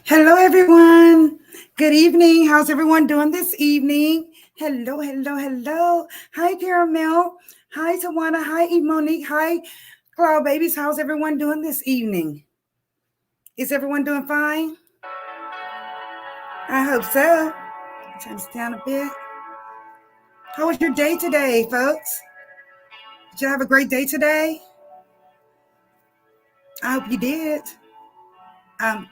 Hello, everyone. Good evening. How's everyone doing this evening? Hello, hello, hello. Hi, Caramel. Hi, Tawana. Hi, Monique. Hi, Cloud Babies. How's everyone doing this evening? Is everyone doing fine? I hope so. Turn this down a bit. How was your day today, folks? Did you have a great day today? I hope you did. Um,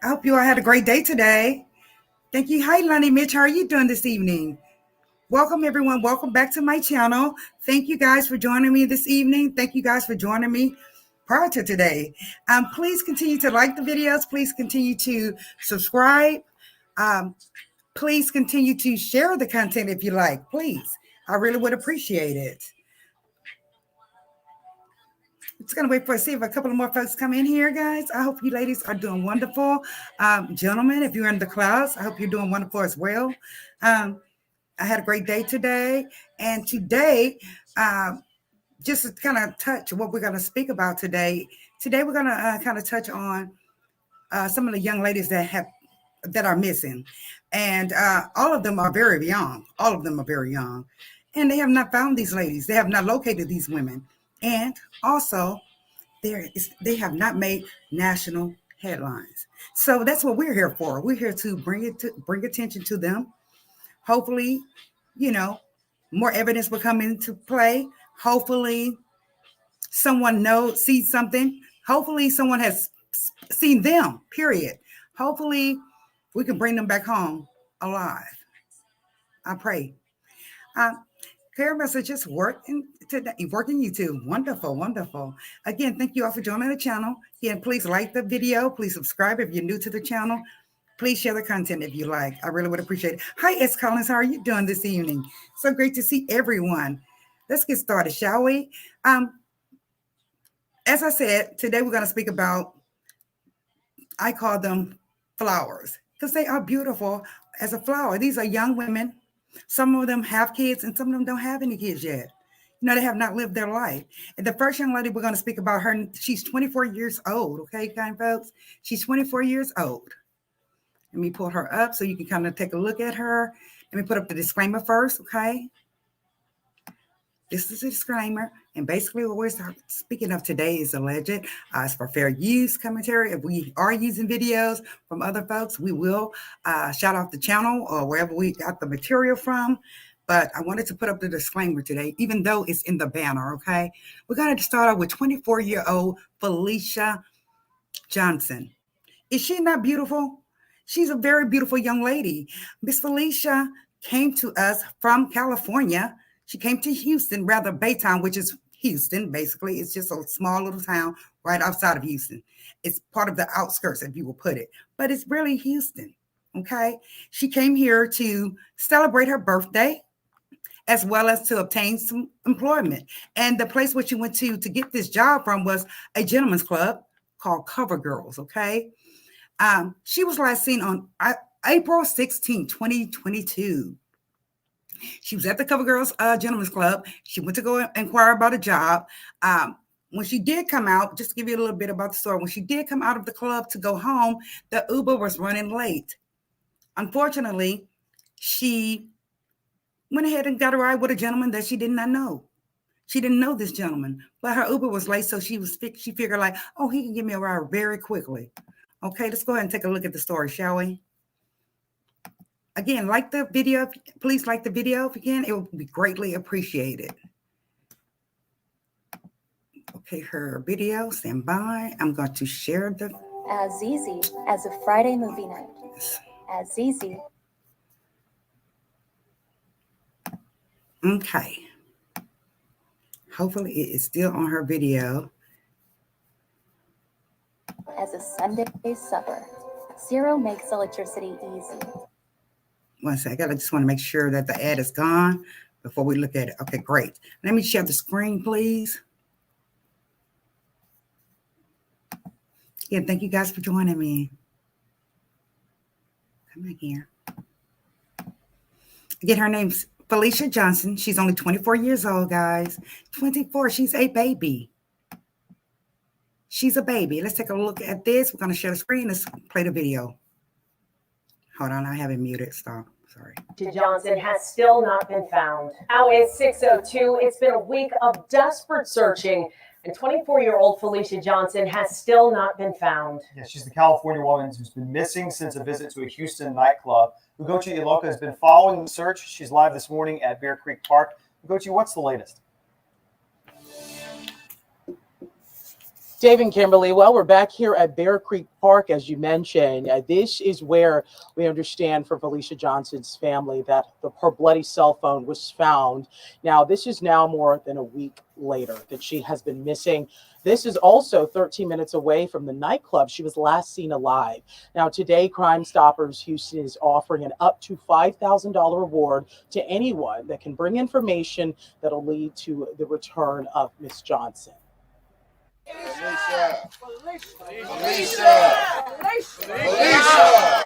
I hope you all had a great day today. Thank you. Hi, Lonnie Mitch. How are you doing this evening? Welcome, everyone. Welcome back to my channel. Thank you guys for joining me this evening. Thank you guys for joining me prior to today. Please continue to like the videos. Please continue to subscribe. Please continue to share the content if you like. Please. I really would appreciate it. Just going to wait for see if a couple of more folks come in here, guys. I hope you ladies are doing wonderful. Gentlemen, if you're in the class, I hope you're doing wonderful as well. I had a great day today. And today, just to kind of touch what we're going to speak about today. Today, we're going to kind of touch on some of the young ladies that are missing. And all of them are very young. All of them are very young. And they have not found these ladies. They have not located these women. And also, they have not made national headlines. So that's what we're here for. We're here to bring attention to them. Hopefully, more evidence will come into play. Hopefully, someone sees something. Hopefully, someone has seen them, period. Hopefully, we can bring them back home alive. I pray. Care messages working today, working YouTube. Wonderful, wonderful. Again, thank you all for joining the channel. Again, please like the video. Please subscribe if you're new to the channel. Please share the content if you like. I really would appreciate it. Hi, S. Collins. How are you doing this evening? So great to see everyone. Let's get started, shall we? As I said, today we're going to speak about, I call them flowers because they are beautiful as a flower. These are young women. Some of them have kids and some of them don't have any kids yet. They have not lived their life. And the first young lady we're going to speak about her, she's 24 years old. Okay, kind folks? She's 24 years old. Let me pull her up so you can kind of take a look at her. Let me put up the disclaimer first, okay? This is a disclaimer. And basically what we're speaking of today is alleged. It's for fair use commentary. If we are using videos from other folks, we will shout out the channel or wherever we got the material from. But I wanted to put up the disclaimer today, even though it's in the banner, okay? We're going to start out with 24-year-old Felicia Johnson. Is she not beautiful? She's a very beautiful young lady. Miss Felicia came to us from California. She came to Houston, rather Baytown, which is Houston, basically. It's just a small little town right outside of Houston. It's part of the outskirts, if you will put it. But it's really Houston, okay? She came here to celebrate her birthday as well as to obtain some employment. And the place where she went to get this job from was a gentleman's club called Cover Girls, okay? She was last seen on April 16, 2022. She was at the Cover Girls Gentlemen's Club. She went to go inquire about a job. When she did come out, just to give you a little bit about the story, when she did come out of the club to go home, the Uber was running late. Unfortunately, she went ahead and got a ride with a gentleman that she did not know. She didn't know this gentleman, but her Uber was late, so she figured like, oh, he can give me a ride very quickly. Okay, let's go ahead and take a look at the story, shall we? Again, like the video. Please like the video if you can. It would be greatly appreciated. Okay, her video, stand by. I'm going to share the... As easy as a Friday movie night. As easy. Okay. Hopefully it is still on her video. As a Sunday supper. Zero makes electricity easy. One second. I just want to make sure that the ad is gone before we look at it. Okay, great. Let me share the screen, please. Yeah, thank you guys for joining me. Come back here. Again, her name's Felicia Johnson. She's only 24 years old, guys. 24. She's a baby. She's a baby. Let's take a look at this. We're going to share the screen. Let's play the video. Hold on, I have it muted. Stop. Sorry. Johnson has still not been found. Now it's 6:02. It's been a week of desperate searching, and 24-year-old Felicia Johnson has still not been found. Yeah, she's the California woman who's been missing since a visit to a Houston nightclub. Ugochi Iloka has been following the search. She's live this morning at Bear Creek Park. Ugochi, what's the latest? Dave and Kimberly, well, we're back here at Bear Creek Park, as you mentioned. This is where we understand from Felicia Johnson's family that her bloody cell phone was found. Now, this is now more than a week later that she has been missing. This is also 13 minutes away from the nightclub she was last seen alive. Now, today, Crime Stoppers Houston is offering an up to $5,000 reward to anyone that can bring information that'll lead to the return of Miss Johnson. Felicia! Felicia! Felicia!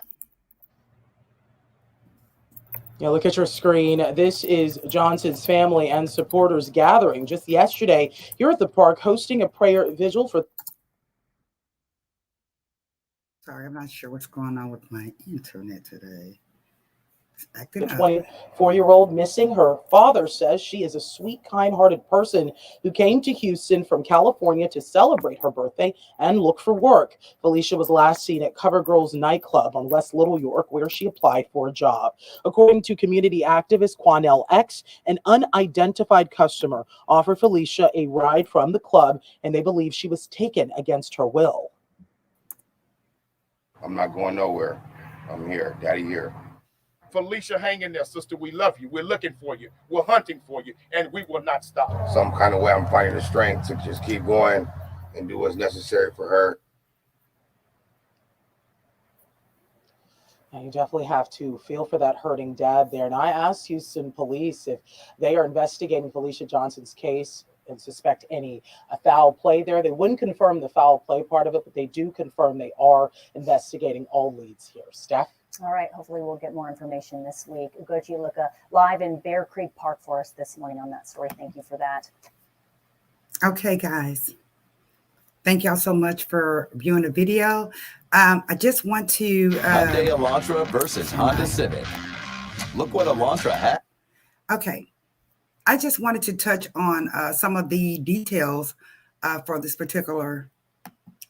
Yeah, look at your screen. This is Johnson's family and supporters gathering just yesterday here at the park, hosting a prayer vigil for. Sorry, I'm not sure what's going on with my internet today. The 24-year-old missing. Her father says she is a sweet, kind-hearted person who came to Houston from California to celebrate her birthday and look for work. Felicia was last seen at CoverGirl's nightclub on West Little York, where she applied for a job. According to community activist Quanell X, an unidentified customer offered Felicia a ride from the club, and they believe she was taken against her will. I'm not going nowhere. I'm here. Daddy here. Felicia, hang in there, sister. We love you. We're looking for you. We're hunting for you, and we will not stop. Some kind of way I'm finding the strength to just keep going and do what's necessary for her. And you definitely have to feel for that hurting dad there. And I asked Houston police if they are investigating Felicia Johnson's case and suspect any foul play there. They wouldn't confirm the foul play part of it, but they do confirm they are investigating all leads here. Steph? All right, hopefully we'll get more information this week. Ugochi Iloka live in Bear Creek Park for us this morning on that story. Thank you for that. Okay, guys. Thank y'all so much for viewing the video. I just want to... Hyundai Elantra versus Honda Civic. Look what Elantra had. Okay. I just wanted to touch on some of the details for this particular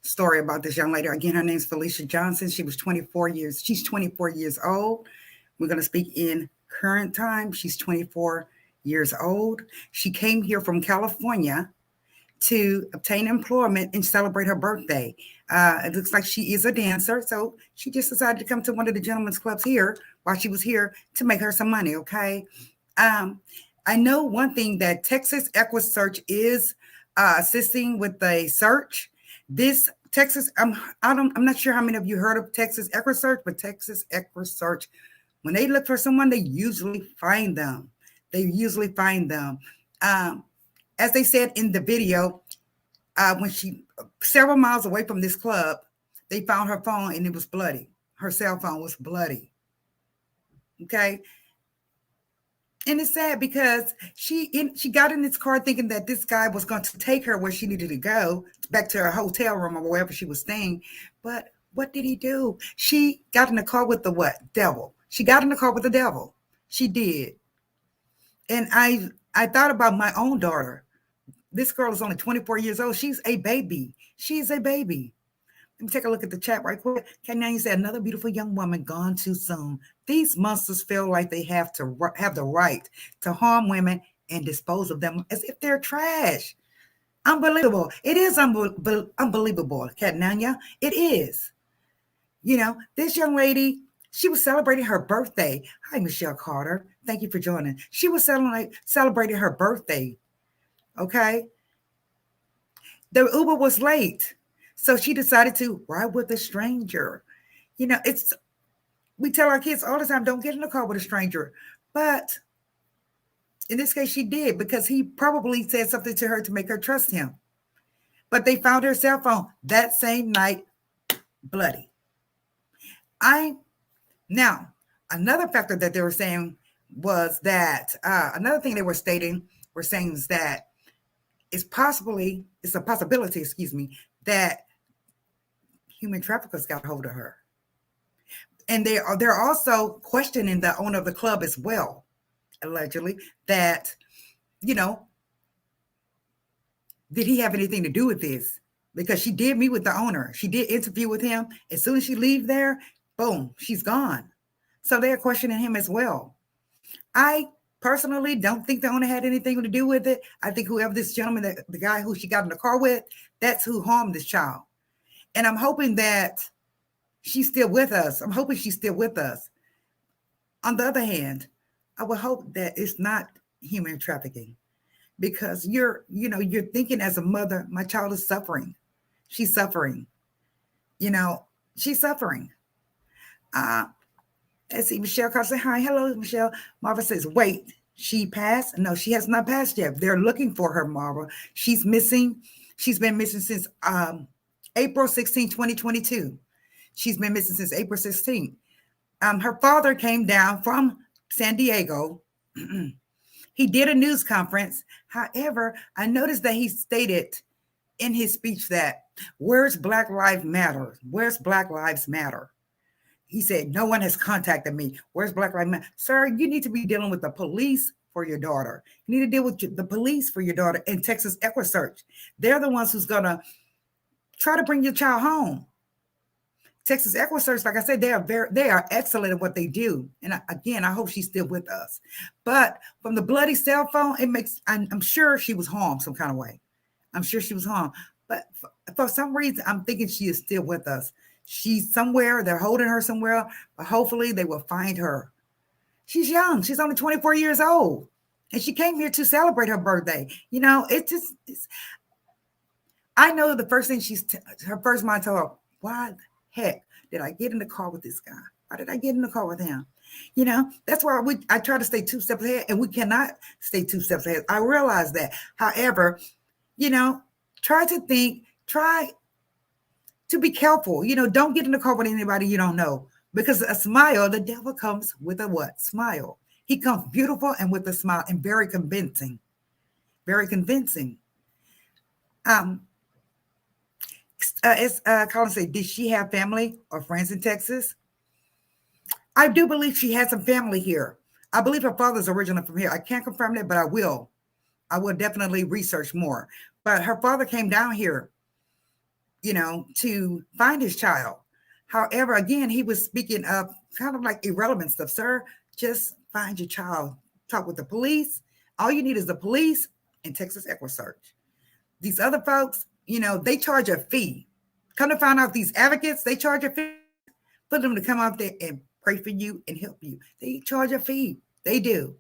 story about this young lady. Again, her name is Felicia Johnson. She's 24 years old. We're going to speak in current time. She's 24 years old. She came here from California to obtain employment and celebrate her birthday. It looks like she is a dancer, so she just decided to come to one of the gentlemen's clubs here while she was here to make her some money, okay? I know one thing, that Texas EquiSearch is assisting with the search. This Texas, I'm not sure how many of you heard of Texas EquiSearch, but Texas EquiSearch, when they look for someone, they usually find them. As they said in the video, when she several miles away from this club, they found her phone and it was bloody. Her cell phone was bloody. Okay. And it's sad because she got in this car thinking that this guy was going to take her where she needed to go, back to her hotel room or wherever she was staying. But what did he do? She got in the car with the what? Devil. She got in the car with the devil. She did. And I thought about my own daughter. This girl is only 24 years old. She's a baby. She's a baby. Let me take a look at the chat right quick. Okay, now you said another beautiful young woman gone too soon. These monsters feel like they have the right to harm women and dispose of them as if they're trash. Unbelievable. It is unbelievable, Catnanya. It is. You know, this young lady, she was celebrating her birthday. Hi, Michelle Carter. Thank you for joining. She was celebrating her birthday. Okay. The Uber was late. So she decided to ride with a stranger. You know, we tell our kids all the time, don't get in the car with a stranger. But in this case, she did, because he probably said something to her to make her trust him. But they found her cell phone that same night, bloody. Now, another factor that they were saying was that, another thing they were saying is that it's a possibility, that human traffickers got hold of her. And they're also questioning the owner of the club as well, allegedly, that, you know, did he have anything to do with this? Because she did meet with the owner. She did interview with him. As soon as she leaves there, boom, she's gone. So they're questioning him as well. I personally don't think the owner had anything to do with it. I think whoever this gentleman, the guy who she got in the car with, that's who harmed this child. And I'm hoping that she's still with us. I'm hoping she's still with us. On the other hand, I would hope that it's not human trafficking, because you're thinking as a mother, my child is suffering. She's suffering. She's suffering. Let's see, Michelle calls, say hi. Hello, Michelle. Marva says, wait, she passed? No, she has not passed yet. They're looking for her, Marva. She's missing. She's been missing since April 16, 2022. She's been missing since April 16. Her father came down from San Diego. He did a news conference. However, I noticed that he stated in his speech that, where's Black Lives Matter? Where's Black Lives Matter? He said, no one has contacted me. Where's Black Lives Matter? Sir, you need to be dealing with the police for your daughter. You need to deal with the police for your daughter in Texas EquiSearch. They're the ones who's going to try to bring your child home. Texas EquiSearch, like I said, they are excellent at what they do. And again, I hope she's still with us. But from the bloody cell phone, I'm sure she was harmed some kind of way. I'm sure she was harmed. But for some reason, I'm thinking she is still with us. She's somewhere. They're holding her somewhere. But hopefully they will find her. She's young. She's only 24 years old. And she came here to celebrate her birthday. I know the first thing her first mind told her, why the heck did I get in the car with this guy? Why did I get in the car with him? That's why I try to stay 2 steps ahead, and we cannot stay 2 steps ahead. I realize that. However, try to be careful. Don't get in the car with anybody you don't know, because a smile, the devil comes with a what? Smile. He comes beautiful and with a smile, and very convincing. Very convincing. Colin said, did she have family or friends in Texas? I do believe she had some family here. I believe her father's originally from here. I can't confirm that, but I will. I will definitely research more. But her father came down here, to find his child. However, again, he was speaking of kind of like irrelevant stuff. Sir, just find your child. Talk with the police. All you need is the police and Texas EquiSearch. These other folks, they charge a fee. Come to find out, these advocates, they charge a fee for them to come out there and pray for you and help you. They charge a fee. They do.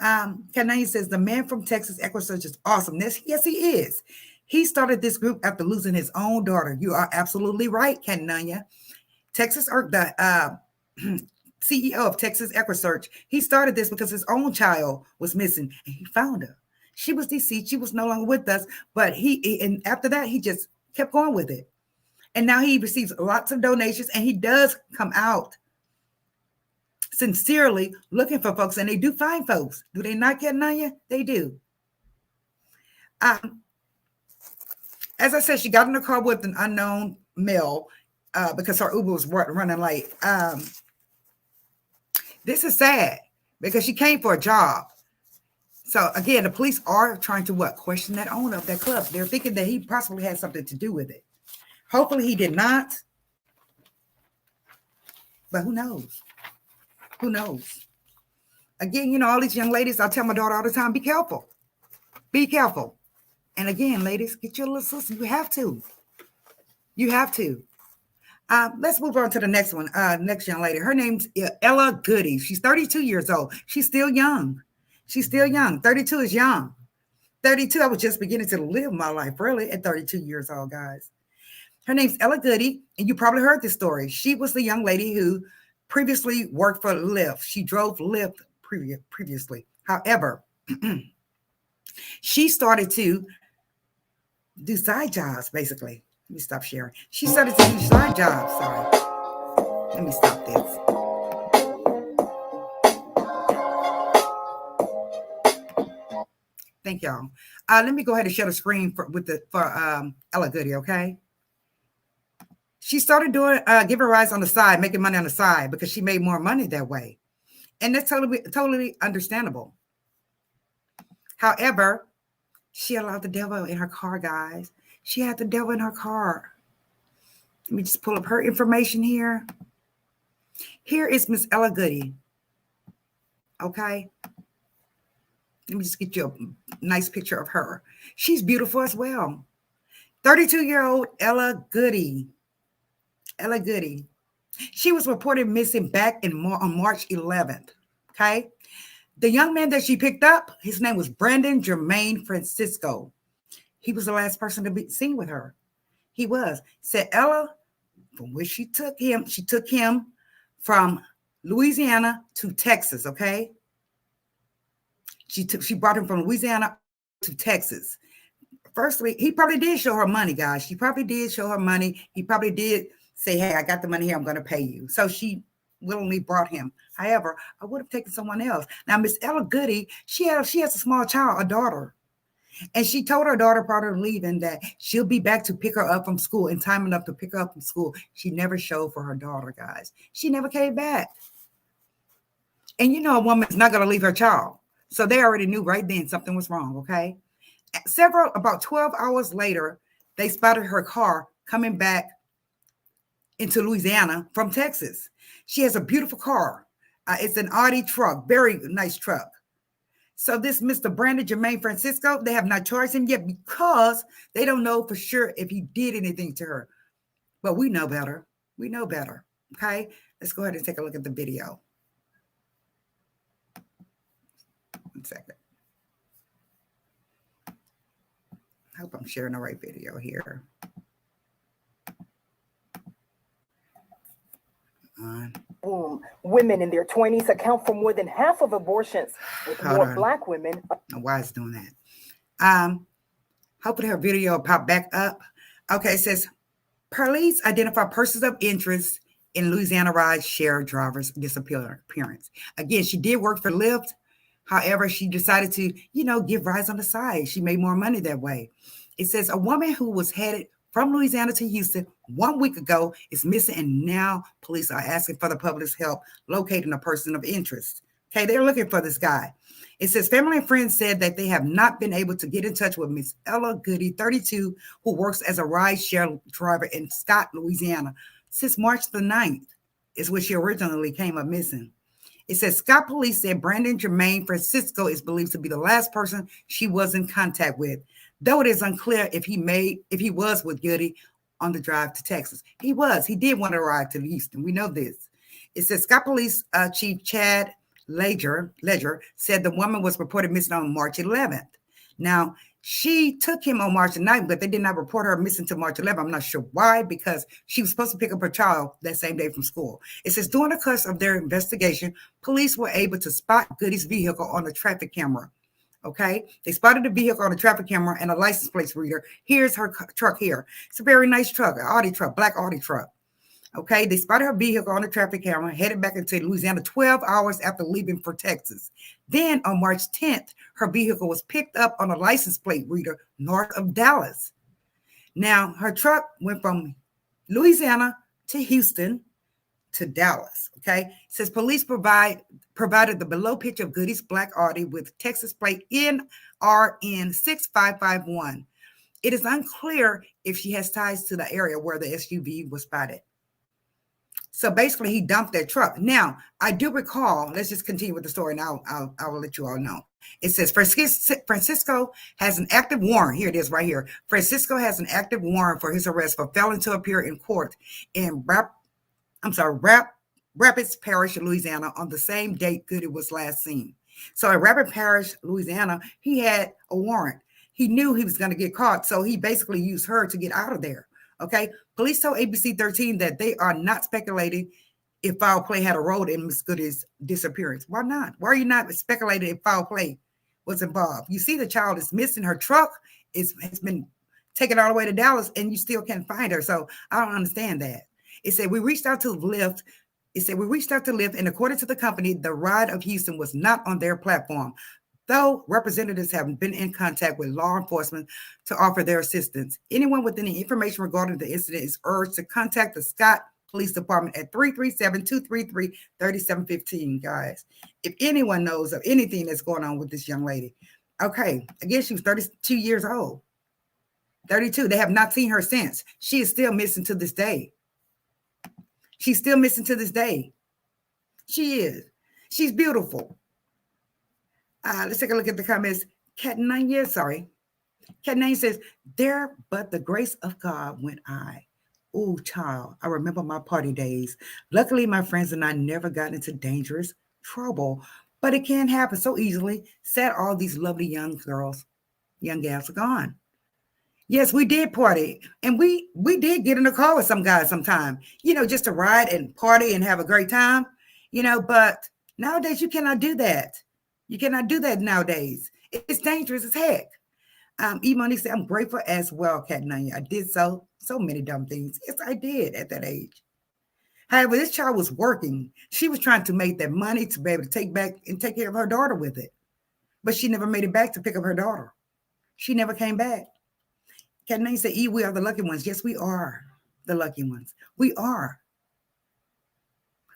Kananya says, the man from Texas EquiSearch is awesome. Yes, he is. He started this group after losing his own daughter. You are absolutely right, Kananya. The CEO of Texas EquiSearch, he started this because his own child was missing, and he found her. She was deceased. She was no longer with us, but and after that, he just kept going with it. And now he receives lots of donations, and he does come out sincerely looking for folks, and they do find folks. Do they not, Kananya? They do. As I said, she got in the car with an unknown male because her Uber was running late. This is sad because she came for a job. So again, the police are trying to question that owner of that club. They're thinking that he possibly had something to do with it. Hopefully he did not. But who knows? Who knows? Again, all these young ladies, I tell my daughter all the time, be careful. Be careful. And again, ladies, get your little sister. You have to. You have to. Let's move on to the next one. Next young lady. Her name's Ella Goody. She's 32 years old. She's still young. She's still young. 32 is young. 32, I was just beginning to live my life really at 32 years old, guys. Her name's Ella Goody, and you probably heard this story. She was the young lady who previously worked for Lyft. She drove Lyft previously. However, she started to do side jobs, basically. Let me stop sharing. She started to do side jobs. Sorry. Let me stop this. Thank y'all. Let me go ahead and share the screen for Ella Goody, okay? She started doing giving rides on the side, making money on the side because she made more money that way. And that's totally understandable. However, she allowed the devil in her car, guys. She had the devil in her car. Let me just pull up her information here. Here is Miss Ella Goody. Okay. Let me just get you a nice picture of her. She's beautiful as well. 32-year-old Ella Goody. Ella Goody. She was reported missing back on March 11th. Okay. The young man that she picked up, his name was Brandon Jermaine Francisco. He was the last person to be seen with her. He was. Said Ella, from where she took him from Louisiana to Texas, okay? She brought him from Louisiana to Texas. Firstly, he probably did show her money, guys. She probably did show her money. He probably did say, hey, I got the money here. I'm going to pay you. So she willingly brought him. However, I would have taken someone else. Now, Miss Ella Goody, she has a small child, a daughter. And she told her daughter prior to leaving that she'll be back to pick her up from school in time enough to pick her up from school. She never showed for her daughter, guys. She never came back. And you know, a woman's not going to leave her child. So they already knew right then something was wrong, okay? About 12 hours later, they spotted her car coming back into Louisiana from Texas. She has a beautiful car. It's an Audi truck, very nice truck. So this Mr. Brandon Jermaine Francisco, they have not charged him yet because they don't know for sure if he did anything to her. But we know better. We know better. Okay, let's go ahead and take a look at the video. 1 second. I hope I'm sharing the right video here. Boom. Women in their 20s account for more than half of abortions, with more Black women. Why is doing that? Hopefully her video will pop back up. Okay, it says, police identify persons of interest in Louisiana ride share drivers' disappearance. Again, she did work for Lyft. However, she decided to, give rides on the side. She made more money that way. It says a woman who was headed from Louisiana to Houston 1 week ago is missing, and now police are asking for the public's help locating a person of interest. Okay, they're looking for this guy. It says family and friends said that they have not been able to get in touch with Miss Ella Goody, 32, who works as a ride-share driver in Scott, Louisiana, since March the 9th, is when she originally came up missing. It says Scott police said Brandon Jermaine Francisco is believed to be the last person she was in contact with, though it is unclear if he was with Goody on the drive to Texas. He was. He did want to ride to Houston. We know this. It says Scott Police Chief Chad Ledger said the woman was reported missing on March 11th. Now, she took him on March 9th, but they did not report her missing to March 11th. I'm not sure why, because she was supposed to pick up her child that same day from school. It says during the course of their investigation, police were able to spot Goody's vehicle on the traffic camera. Okay, they spotted the vehicle on the traffic camera and a license plate reader. Here's her truck here. It's a very nice truck, an Audi truck, black Audi truck. Okay, they spotted her vehicle on the traffic camera, headed back into Louisiana 12 hours after leaving for Texas. Then on March 10th, her vehicle was picked up on a license plate reader north of Dallas. Now, her truck went from Louisiana to Houston to Dallas. Okay, it says police provided the below picture of Goody's black Audi with Texas plate NRN 6551. It is unclear if she has ties to the area where the SUV was spotted. So basically, he dumped that truck. Now, I do recall, let's just continue with the story, and I will let you all know. It says Francisco has an active warrant. Here it is right here. Francisco has an active warrant for his arrest for failing to appear in court in Rapids Parish, Louisiana, on the same date Goody was last seen. So at Rapids Parish, Louisiana, he had a warrant. He knew he was going to get caught, so he basically used her to get out of there. Okay, police told ABC 13 that they are not speculating if foul play had a role in Miss Goody's disappearance. Why not? Why are you not speculating if foul play was involved? You see the child is missing. Her truck has been taken all the way to Dallas, and you still can't find her. So I don't understand that. It said we reached out to Lyft. And according to the company, the ride of Houston was not on their platform. though representatives have been in contact with law enforcement to offer their assistance. Anyone with any information regarding the incident is urged to contact the Scott Police Department at 337-233-3715, guys. If anyone knows of anything that's going on with this young lady. Okay, again, she was 32 years old. 32. They have not seen her since. She is still missing to this day. She's still missing to this day. She is. She's beautiful. Let's take a look at the comments. Cat 9 years, sorry. Cat 9 says, there but the grace of God went I. Oh, child, I remember my party days. Luckily, my friends and I never got into dangerous trouble, but it can happen so easily. Sad all these lovely young gals are gone. Yes, we did party, and we did get in a car with some guys sometime, just to ride and party and have a great time, but nowadays you cannot do that. You cannot do that nowadays. It's dangerous as heck. Emoni said, I'm grateful as well, Cat Nanya. I did so many dumb things. Yes, I did at that age. However, this child was working. She was trying to make that money to be able to take back and take care of her daughter with it. But she never made it back to pick up her daughter. She never came back. Cat Nanya said, we are the lucky ones. Yes, we are the lucky ones. We are.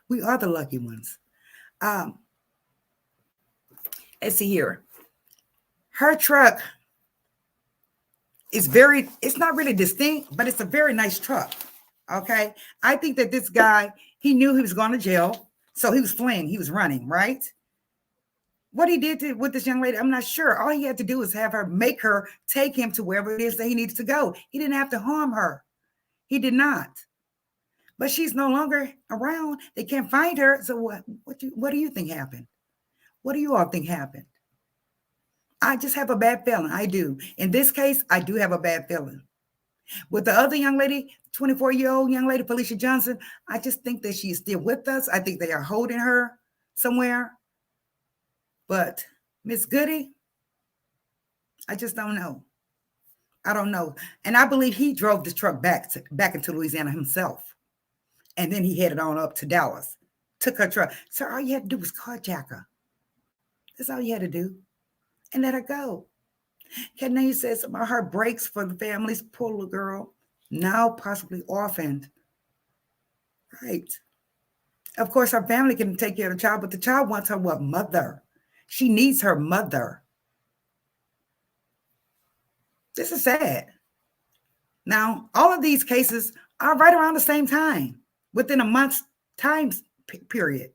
We are the lucky ones. Let's see here. Her truck is it's not really distinct, but it's a very nice truck. Okay. I think that this guy, he knew he was going to jail. So he was fleeing. He was running, right? What he did with this young lady, I'm not sure. All he had to do was have her make her take him to wherever it is that he needed to go. He didn't have to harm her. He did not. But she's no longer around. They can't find her. So what do you think happened? What do you all think happened? I just have a bad feeling. I do. In this case, I do have a bad feeling. With the other young lady, 24-year-old young lady, Felicia Johnson, I just think that she's still with us. I think they are holding her somewhere. But Miss Goody, I just don't know. I don't know. And I believe he drove the truck back into Louisiana himself. And then he headed on up to Dallas, took her truck. So all you had to do was carjack her. That's all you had to do. And let her go. Kenny says, my heart breaks for the families, poor little girl, now possibly orphaned. Right. Of course, her family can take care of the child, but the child wants her what? Mother. She needs her mother. This is sad. Now, all of these cases are right around the same time, within a month's time period.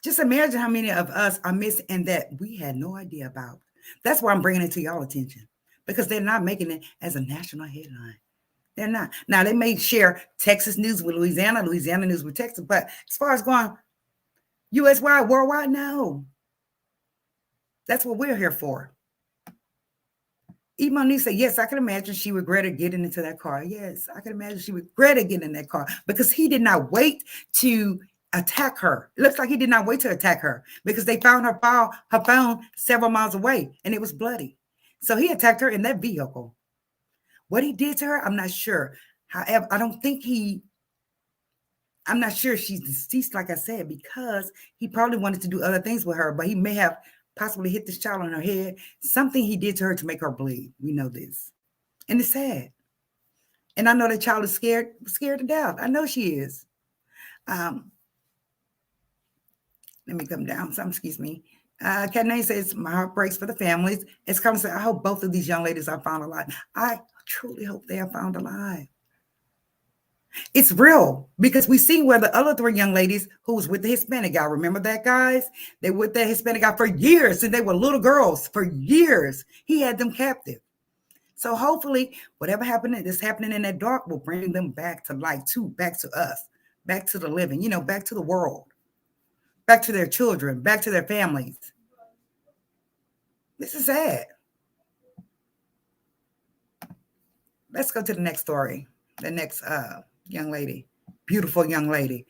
Just imagine how many of us are missing and that we had no idea about. That's why I'm bringing it to y'all attention, because they're not making it as a national headline. They're not. Now, they may share Texas news with Louisiana, Louisiana news with Texas, but as far as going U.S.-wide, worldwide, no. That's what we're here for. Emoni said, yes, I can imagine she regretted getting into that car. Yes, I can imagine she regretted getting in that car because he did not wait to attack her. It looks like he did not wait to attack her because they found her phone several miles away and it was bloody. So he attacked her in that vehicle. What he did to her, I'm not sure. However, I'm not sure she's deceased, like I said, because he probably wanted to do other things with her, but he may have possibly hit this child on her head. Something he did to her to make her bleed. We know this. And it's sad. And I know the child is scared to death. I know she is. Let me come down. Excuse me. Katnay says, my heart breaks for the families. It's come to say, I hope both of these young ladies are found alive. I truly hope they are found alive. It's real because we see where the other three young ladies who was with the Hispanic guy, remember that, guys? They were with the Hispanic guy for years and they were little girls for years. He had them captive. So hopefully whatever that's happening in that dark will bring them back to light too, back to us, back to the living, back to the world. Back to their children, back to their families. This is sad. Let's go to the next story. The next young lady, beautiful young lady.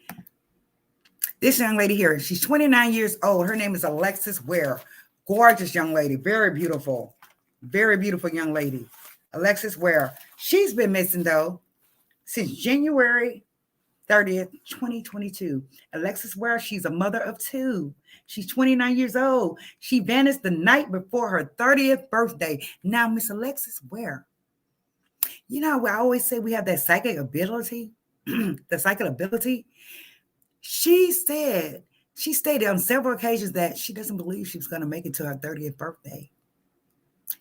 This young lady here, she's 29 years old. Her name is Alexis Ware. Gorgeous young lady, very beautiful young lady. Alexis Ware. She's been missing though since January 30th, 2022. Alexis Ware, she's a mother of two. She's 29 years old. She vanished the night before her 30th birthday. Now, Miss Alexis Ware, you know, I always say we have that psychic ability, the psychic ability. She stated on several occasions that she doesn't believe she was going to make it to her 30th birthday.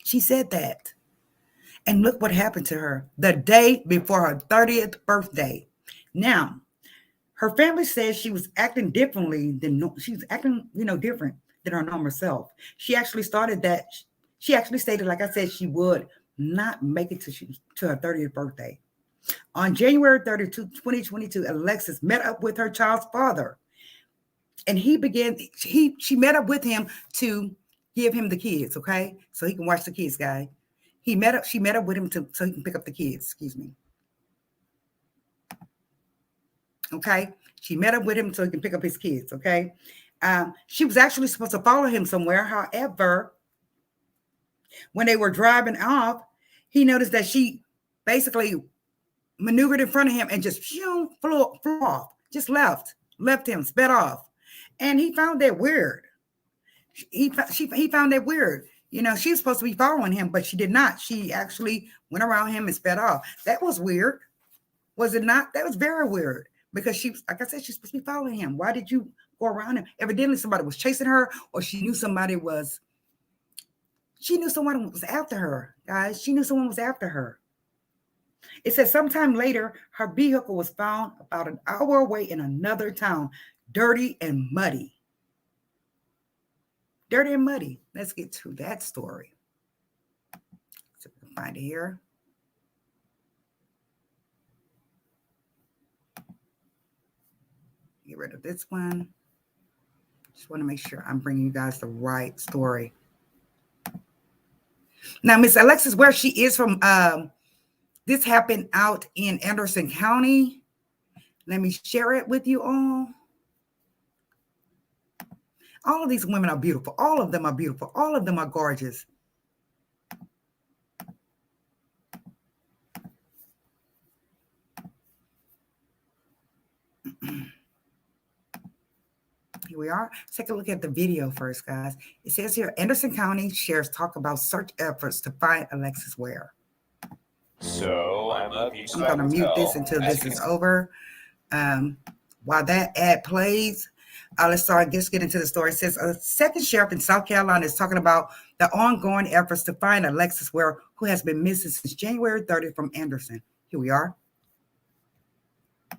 She said that. And look what happened to her the day before her 30th birthday. Now, her family says she was acting differently than she was acting, different than her normal self. She actually stated, like I said, she would not make it to her 30th birthday. On January 32, 2022, Alexis met up with her child's father. And she met up with him to give him the kids, okay? So he can watch the kids, guy. She met up with him so he can pick up the kids, excuse me. Okay? She met up with him so he can pick up his kids, okay? She was actually supposed to follow him somewhere. However, when they were driving off, he noticed that she basically maneuvered in front of him and just flew off, just left him, sped off. And he found that weird. He found that weird. She was supposed to be following him, but she did not. She actually went around him and sped off. That was weird. Was it not? That was very weird because like I said, she's supposed to be following him. Why did you go around him? Evidently somebody was chasing her, or she knew someone was after her, guys. She knew someone was after her. It says sometime later, her vehicle was found about an hour away in another town, dirty and muddy. Dirty and muddy. Let's get to that story. So we can find it here. Get rid of this one. Just want to make sure I'm bringing you guys the right story. Now, Miss Alexis, where she is from, this happened out in Anderson County. Let me share it with you all. All of these women are beautiful. All of them are beautiful. All of them are gorgeous. Here we are. Let's take a look at the video first, guys. It says here, Anderson County sheriffs talk about search efforts to find Alexis Ware. So I'm going to mute this until this is over. While that ad plays, let's get into the story. It says a second sheriff in South Carolina is talking about the ongoing efforts to find Alexis Ware, who has been missing since January 30th from Anderson. Here we are.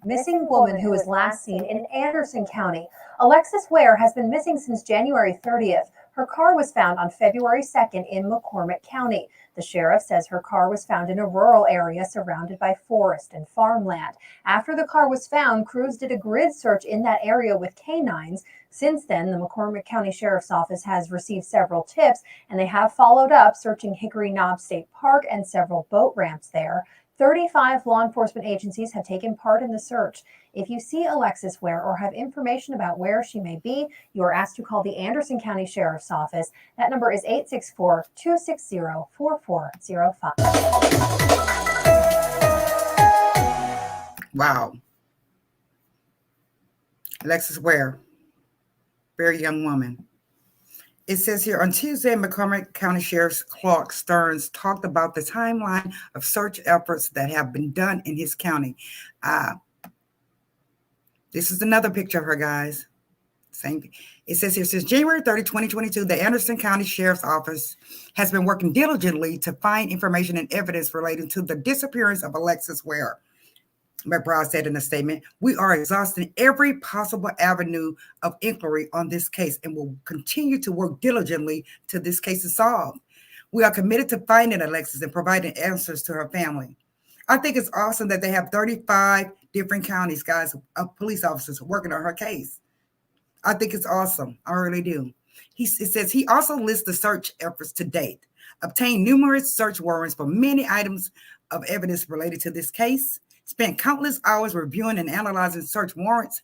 Missing woman who was last seen in Anderson County. Alexis Ware has been missing since January 30th. Her car was found on February 2nd in McCormick County. The sheriff says her car was found in a rural area surrounded by forest and farmland. After the car was found, crews did a grid search in that area with canines. Since then, the McCormick County Sheriff's Office has received several tips, and they have followed up, searching Hickory Knob State Park and several boat ramps there. 35 law enforcement agencies have taken part in the search. If you see Alexis Ware or have information about where she may be, you are asked to call the Anderson County Sheriff's Office. That number is 864-260-4405. Wow. Alexis Ware, very young woman. It says here, on Tuesday, McCormick County Sheriff Clark Stearns talked about the timeline of search efforts that have been done in his county. This is another picture of her, guys. Same. It says here, since January 30, 2022, the Anderson County Sheriff's Office has been working diligently to find information and evidence relating to the disappearance of Alexis Ware. McBride said in a statement, "We are exhausting every possible avenue of inquiry on this case and will continue to work diligently till this case is solved. We are committed to finding Alexis and providing answers to her family." I think it's awesome that they have 35 different counties, guys, of police officers working on her case. I think it's awesome. I really do. It says he also lists the search efforts to date, obtained numerous search warrants for many items of evidence related to this case, spent countless hours reviewing and analyzing search warrants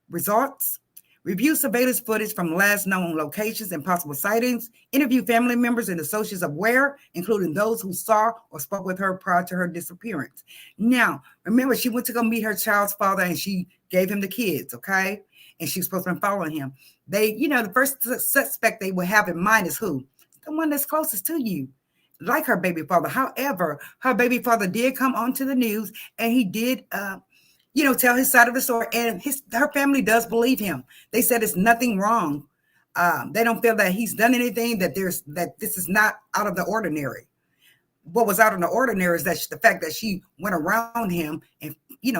results, reviewed surveillance footage from last known locations and possible sightings, interviewed family members and associates of Ware, including those who saw or spoke with her prior to her disappearance. Now, remember, she went to go meet her child's father and she gave him the kids, okay? and she was supposed to be following him. They, the first suspect they would have in mind is who? The one that's closest to you, like her baby father. However, her baby father did come onto the news, and he did, tell his side of the story, and her family does believe him. They said it's nothing wrong. They don't feel that he's done anything, that this is not out of the ordinary. What was out of the ordinary is that the fact that she went around him and,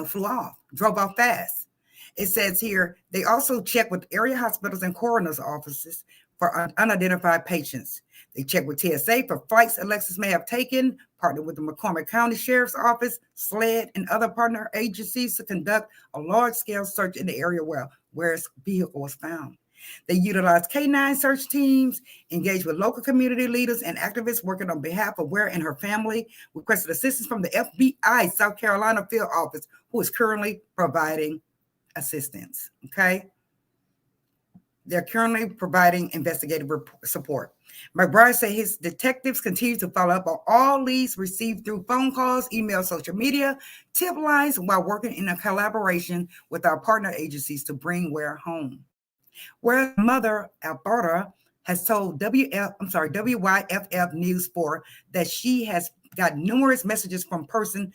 flew off, drove off fast. It says here, they also check with area hospitals and coroner's offices for unidentified patients. They check with TSA for flights Alexis may have taken, partnered with the McCormick County Sheriff's Office, SLED, and other partner agencies to conduct a large-scale search in the area where his vehicle was found. They utilized K-9 search teams, engaged with local community leaders and activists working on behalf of Ware and her family, requested assistance from the FBI South Carolina field office, who is currently providing assistance. Okay? They're currently providing investigative support. McBride said his detectives continue to follow up on all leads received through phone calls, email, social media, tip lines, while working in a collaboration with our partner agencies to bring Ware home. Whereas mother, Alberta, has told WYFF News 4 that she has got numerous messages from a person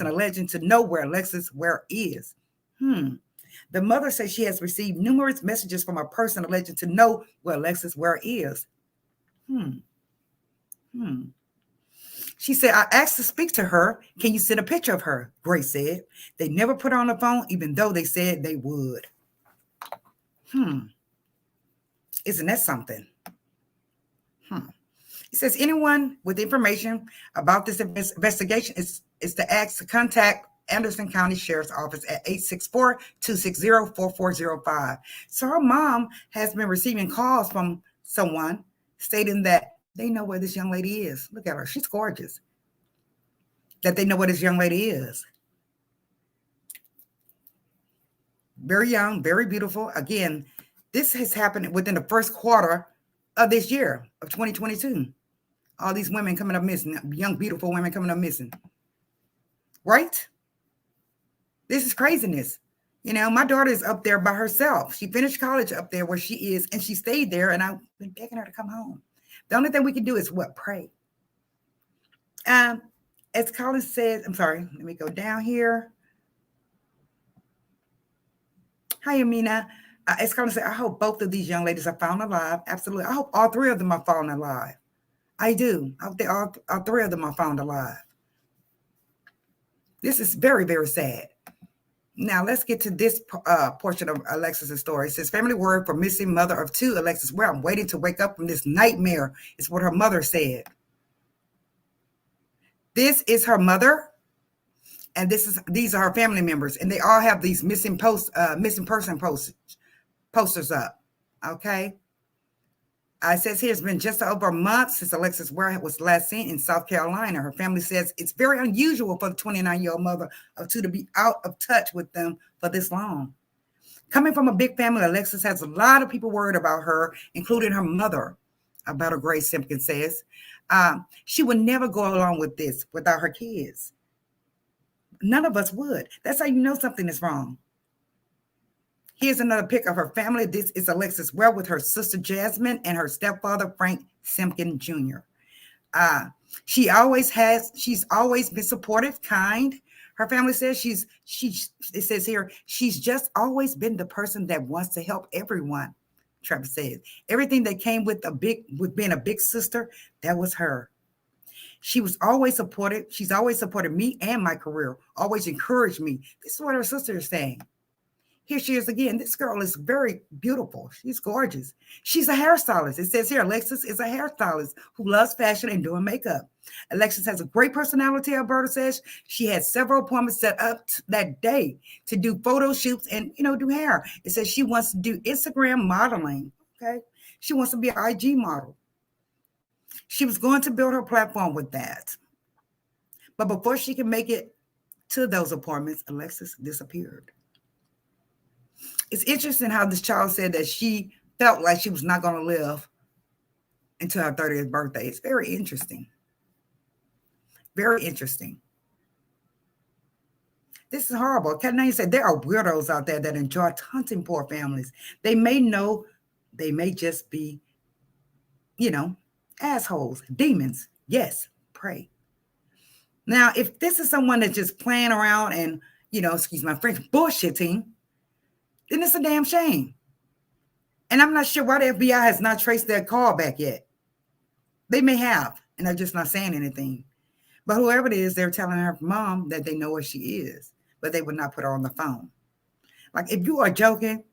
alleging to know where Alexis Ware is. The mother says she has received numerous messages from a person alleging to know where Alexis Ware is. She said, I asked to speak to her. Can you send a picture of her? Grace said. They never put her on the phone, even though they said they would. Isn't that something? It says anyone with information about this investigation is to ask to contact Anderson County Sheriff's Office at 864-260-4405. So her mom has been receiving calls from someone stating that they know where this young lady is. Look at her. She's gorgeous. That they know where this young lady is. Very young, very beautiful. Again, this has happened within the first quarter of this year of 2022. All these women coming up missing, young, beautiful women coming up missing. Right? This is craziness. My daughter is up there by herself. She finished college up there where she is, and she stayed there, and I've been begging her to come home. The only thing we can do is what? Pray. As Colin says, I'm sorry, let me go down here. Hi, Amina. As Colin said, I hope both of these young ladies are found alive. Absolutely. I hope all three of them are found alive. I do. I hope all three of them are found alive. This is very, very sad. Now, let's get to this portion of Alexis' story. It says, family word for missing mother of two, Alexis Ware. I'm waiting to wake up from this nightmare, is what her mother said. This is her mother, and these are her family members, and they all have these missing person posters up. Okay. It says here it's been just over a month since Alexis Ware was last seen in South Carolina. Her family says it's very unusual for the 29-year-old mother of two to be out of touch with them for this long. Coming from a big family, Alexis has a lot of people worried about her, including her mother, about her Grace Simpkins says. She would never go along with this without her kids. None of us would. That's how you know something is wrong. Here's another pic of her family. This is Alexis Ware with her sister Jasmine and her stepfather Frank Simpkin Jr. She's always been supportive, kind. Her family says it says here, she's just always been the person that wants to help everyone. Travis says everything that came with being a big sister, that was her. She was always supportive. She's always supported me and my career, always encouraged me. This is what her sister is saying. Here she is again. This girl is very beautiful. She's gorgeous. She's a hairstylist. It says here, Alexis is a hairstylist who loves fashion and doing makeup. Alexis has a great personality, Alberta says. She had several appointments set up that day to do photo shoots and, do hair. It says she wants to do Instagram modeling, okay? She wants to be an IG model. She was going to build her platform with that. But before she could make it to those appointments, Alexis disappeared. It's interesting how this child said that she felt like she was not going to live until her 30th birthday. It's very interesting. Very interesting. This is horrible. Can I say there are weirdos out there that enjoy hunting poor families? They may know, they may just be, assholes, demons. Yes, pray. Now, if this is someone that's just playing around and, excuse my French, bullshitting, then it's a damn shame. And I'm not sure why the FBI has not traced their call back yet. They may have, and they're just not saying anything. But whoever it is, they're telling her mom that they know where she is, but they would not put her on the phone. Like, if you are joking,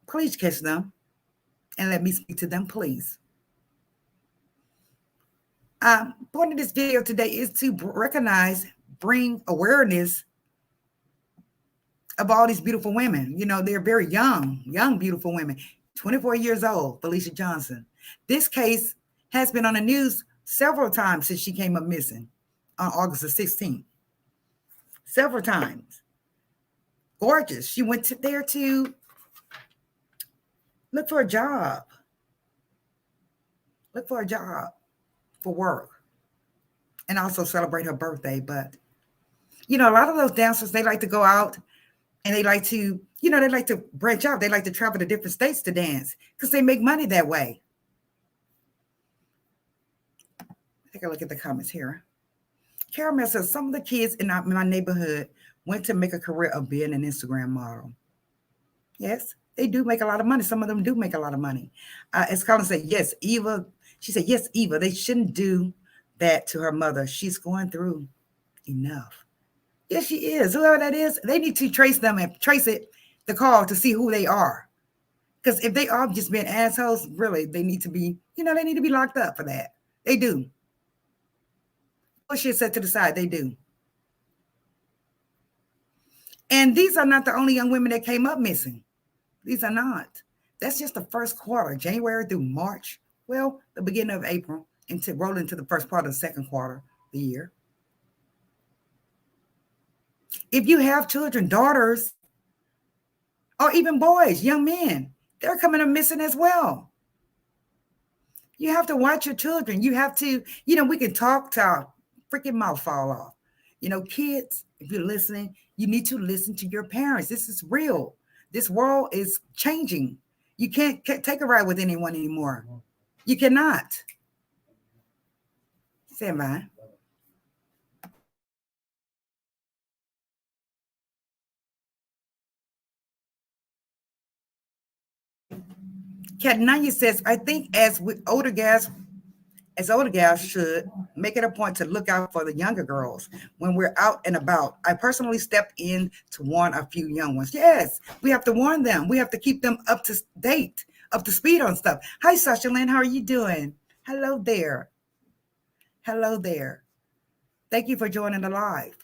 please catch them and let me speak to them, please. Point of this video today is to recognize, bring awareness of all these beautiful women. They're very young, beautiful women. 24 years old, Felicia Johnson. This case has been on the news several times since she came up missing on August the 16th. Several times. Gorgeous. She went there to look for a job. Look for a job for work. And also celebrate her birthday. But, a lot of those dancers, they like to go out and they like to, they like to branch out. They like to travel to different states to dance because they make money that way. Take a look at the comments here. Caramel says, some of the kids in my neighborhood went to make a career of being an Instagram model. Yes, they do make a lot of money. Some of them do make a lot of money. As Colin said, yes, Eva. She said, yes, Eva, they shouldn't do that to her mother. She's going through enough. Yes, she is. Whoever that is, they need to trace them and trace the call to see who they are. Because if they are just being assholes, really, they need to be, they need to be locked up for that. They do. Bullshit set to the side, they do. And these are not the only young women that came up missing. These are not. That's just the first quarter, January through March. Well, the beginning of April, into roll into the first part of the second quarter of the year. If you have children, daughters, or even boys, young men, they're coming up missing as well. You have to watch your children. You have to, we can talk till our freaking mouth fall off. Kids, if you're listening, you need to listen to your parents. This is real. This world is changing. You can't take a ride with anyone anymore. You cannot. Stand by. Catnanya says, I think as older gals should make it a point to look out for the younger girls when we're out and about. I personally stepped in to warn a few young ones. Yes, we have to warn them. We have to keep them up to date, up to speed on stuff. Hi, Sasha Lynn. How are you doing? Hello there. Hello there. Thank you for joining the live.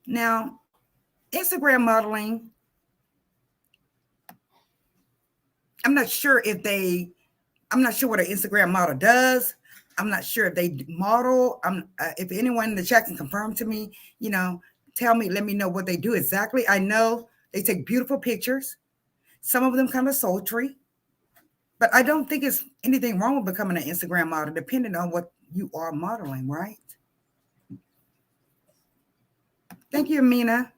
Now, Instagram modeling, I'm not sure what an Instagram model does. I'm not sure if they model. If anyone in the chat can confirm to me, tell me, let me know what they do exactly. I know they take beautiful pictures. Some of them kind of sultry, but I don't think it's anything wrong with becoming an Instagram model, depending on what you are modeling, right? Thank you, Amina.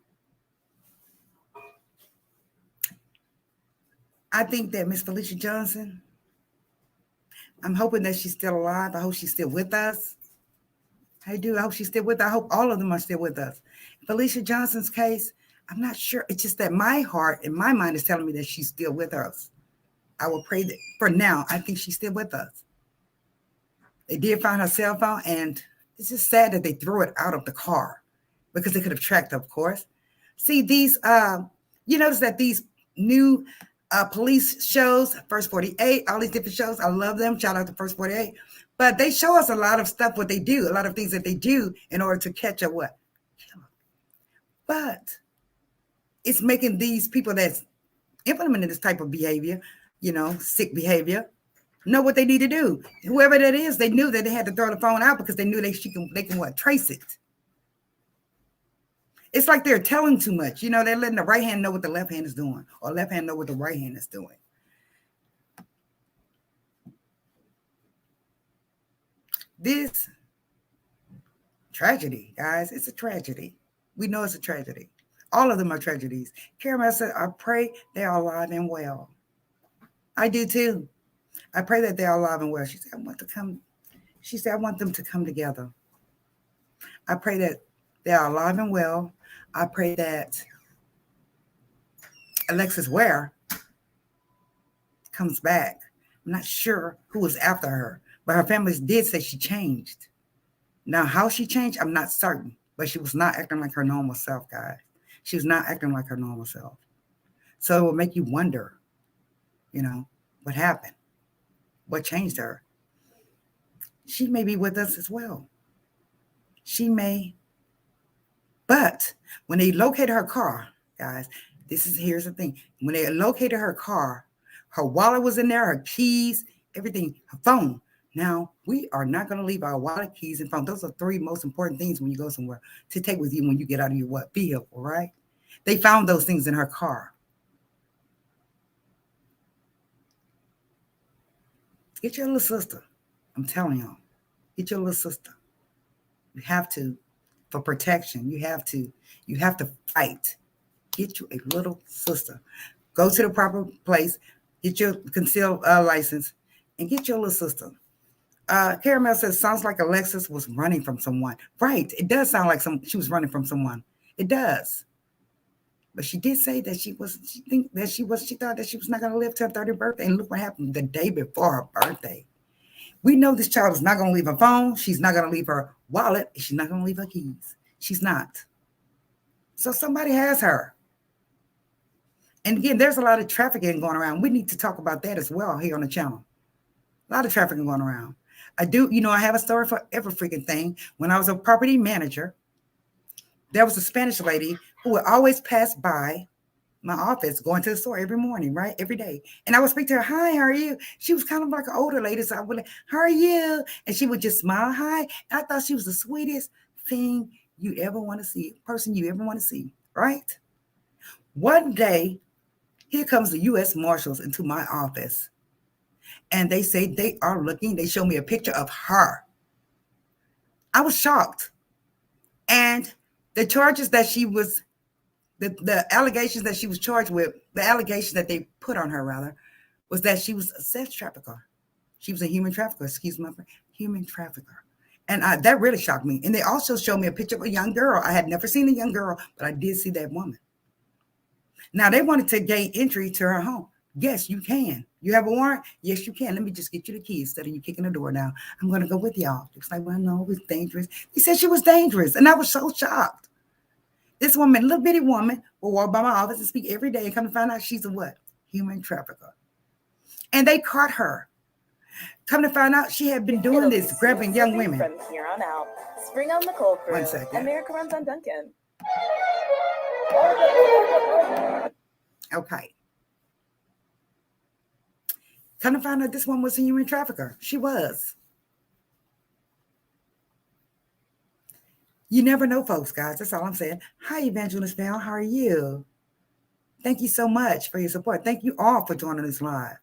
I think that Miss Felicia Johnson, I'm hoping that she's still alive. I hope she's still with us. I do. I hope she's still with us. I hope all of them are still with us. Felicia Johnson's case, I'm not sure. It's just that my heart and my mind is telling me that she's still with us. I will pray that for now. I think she's still with us. They did find her cell phone, and it's just sad that they threw it out of the car because they could have tracked her, of course. See, these, you notice that these new police shows, First 48, all these different shows, I love them. Shout out to First 48. But they show us a lot of stuff, what they do, a lot of things that they do in order to catch a what? But it's making these people that's implementing this type of behavior, sick behavior, know what they need to do. Whoever that is, they knew that they had to throw the phone out because they knew they can what? Trace it. It's like they're telling too much. They're letting the right hand know what the left hand is doing, or left hand know what the right hand is doing. tragedy, guys. It's a tragedy. We know it's a tragedy. All of them are tragedies. Caramel said, I pray they are alive and well. I do too. I pray that they are alive and well. She said, I want to come. She said, I want them to come together. I pray that they are alive and well. I pray that Alexis Ware comes back. I'm not sure who was after her, but her family did say she changed. Now, how she changed, I'm not certain, but she was not acting like her normal self, guys. She was not acting like her normal self. So it will make you wonder, what happened? What changed her? She may be with us as well. She may. But when they located her car, guys, here's the thing. When they located her car, her wallet was in there, her keys, everything, her phone. Now, we are not going to leave our wallet, keys, and phone. Those are three most important things when you go somewhere to take with you when you get out of your vehicle, right? They found those things in her car. Get your little sister. I'm telling y'all. Get your little sister. You have to, for protection. You have to fight. Get you a little sister. Go to the proper place. Get your concealed license and get your little sister. Caramel says, sounds like Alexis was running from someone. Right. It does sound like she was running from someone. It does. But she did say that she thought that she was not going to live to her 30th birthday. And look what happened the day before her birthday. We know this child is not going to leave her phone. She's not going to leave her wallet. She's not going to leave her keys. She's not. So somebody has her. And again, there's a lot of trafficking going around. We need to talk about that as well here on the channel. A lot of trafficking going around. I have a story for every freaking thing. When I was a property manager, there was a Spanish lady who would always pass by my office going to the store every morning, right? Every day. And I would speak to her, hi, how are you? She was kind of like an older lady. So I would like, how are you? And she would just smile, hi. And I thought she was the sweetest thing you ever want to see, person you ever want to see, right? One day, here comes the U.S. Marshals into my office. And they say they are looking. They show me a picture of her. I was shocked. And the charges that she was, the allegations that she was charged with, the allegation that they put on her, rather, was that she was a sex trafficker. She was a human trafficker, human trafficker. And that really shocked me. And they also showed me a picture of a young girl. I had never seen a young girl, but I did see that woman. Now, they wanted to gain entry to her home. Yes, you can. You have a warrant? Yes, you can. Let me just get you the keys instead of you kicking the door down. I'm going to go with y'all. It's like, well, no, it was dangerous. He said she was dangerous. And I was so shocked. This woman, little bitty woman, will walk by my office and speak every day and come to find out she's a what? Human trafficker. And they caught her. Come to find out she had been doing this, grabbing young women. From here on out, spring on the cold brew. 1 second. America runs on Duncan. Okay. Come to find out this one was a human trafficker. She was. You never know, folks, guys. That's all I'm saying. Hi, Evangelist Val. How are you? Thank you so much for your support. Thank you all for joining us live.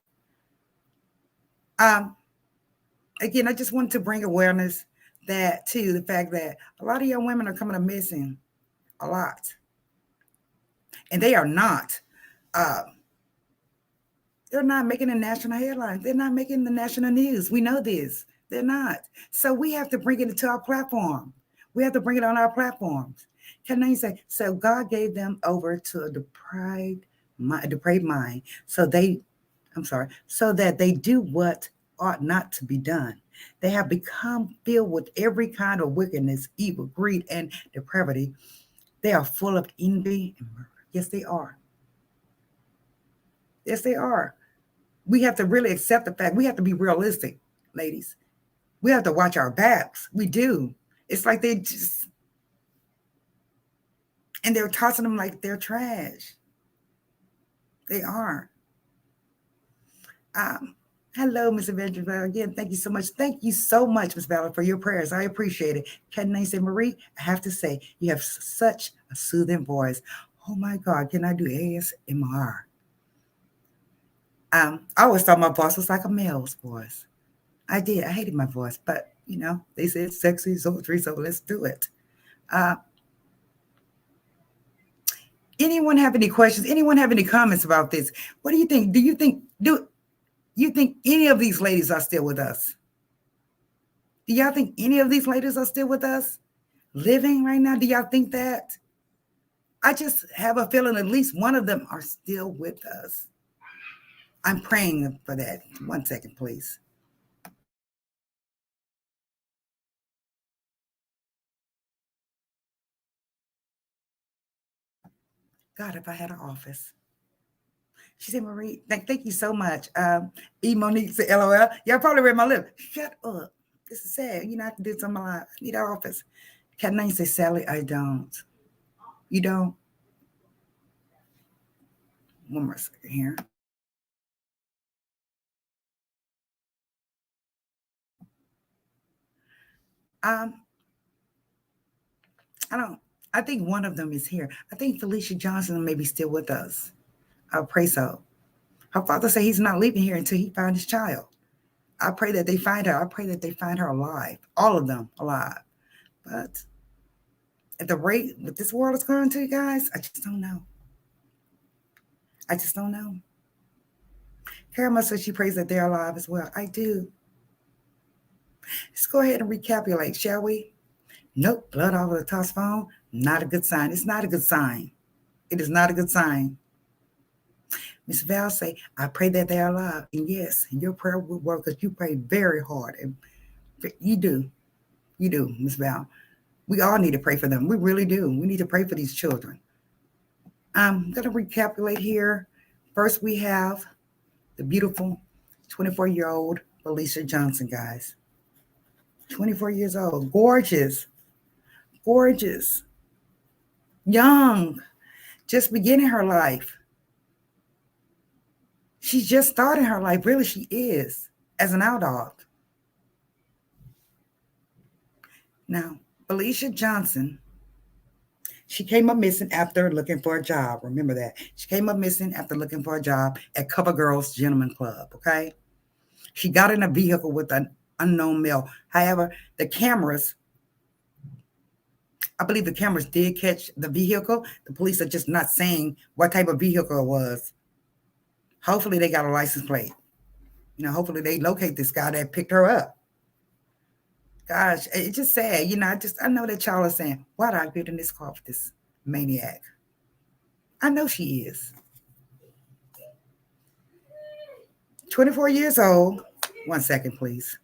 Again, I just wanted to bring awareness to the fact that a lot of young women are coming up missing. A lot. And they are not. They're not making the national headlines. They're not making the national news. We know this. They're not. So we have to bring it into our platform. We have to bring it on our platforms. Can I say, so God gave them over to a depraved mind, so that they do what ought not to be done. They have become filled with every kind of wickedness, evil, greed, and depravity. They are full of envy and murder. Yes, they are. Yes, they are. We have to really accept the fact. We have to be realistic, ladies. We have to watch our backs. We do. It's like and they're tossing them like they're trash. They are. Hello, Miss Evangelist. Again, thank you so much. Thank you so much, Miss Valor, for your prayers. I appreciate it. Can I say, Marie, I have to say, you have such a soothing voice. Oh my God, can I do ASMR? I always thought my voice was like a male's voice. I did. I hated my voice, but You know, they said sexy sultry, so let's do it. Anyone have any questions? Anyone have any comments about this? What do you think? Do you think any of these ladies are still with us? Do y'all think any of these ladies are still with us? Living right now? Do y'all think that? I just have a feeling at least one of them are still with us. I'm praying for that. 1 second, please. God, if I had an office. She said, Marie, thank you so much. E. Monique said, LOL. Y'all probably read my lip. Shut up. This is sad. You know, I have to do something in my life. I need an office. Cat name says, Sally, I don't. You don't? One more second here. I think one of them is here. I think Felicia Johnson may be still with us. I pray so. Her father said he's not leaving here until he finds his child. I pray that they find her. I pray that they find her alive. All of them alive. But at the rate that this world is going to, you guys, I just don't know. I just don't know. Caramel says she prays that they're alive as well. I do. Let's go ahead and recapitulate, shall we? Nope, blood all over the toss phone. Not a good sign. It's not a good sign. It is not a good sign. Miss Val say, I pray that they're alive. And yes, your prayer will work because you pray very hard. And you do. You do, Miss Val. We all need to pray for them. We really do. We need to pray for these children. I'm going to recapitulate here. First, we have the beautiful 24-year-old Felicia Johnson, guys. 24 years old. Gorgeous. Gorgeous. Young. Just beginning her life. She's just starting her life. Really, she is. As an adult. Now, Felicia Johnson, she came up missing after looking for a job. Remember that. She came up missing after looking for a job at Cover Girls Gentleman Club, okay? She got in a vehicle with an unknown male. However, the cameras, I believe the cameras did catch the vehicle. The police are just not saying what type of vehicle it was. Hopefully they got a license plate. You know, hopefully they locate this guy that picked her up. Gosh, it's just sad. You know, I know that y'all are saying, why did I get in this car with this maniac? I know she is. 24 years old. 1 second, please.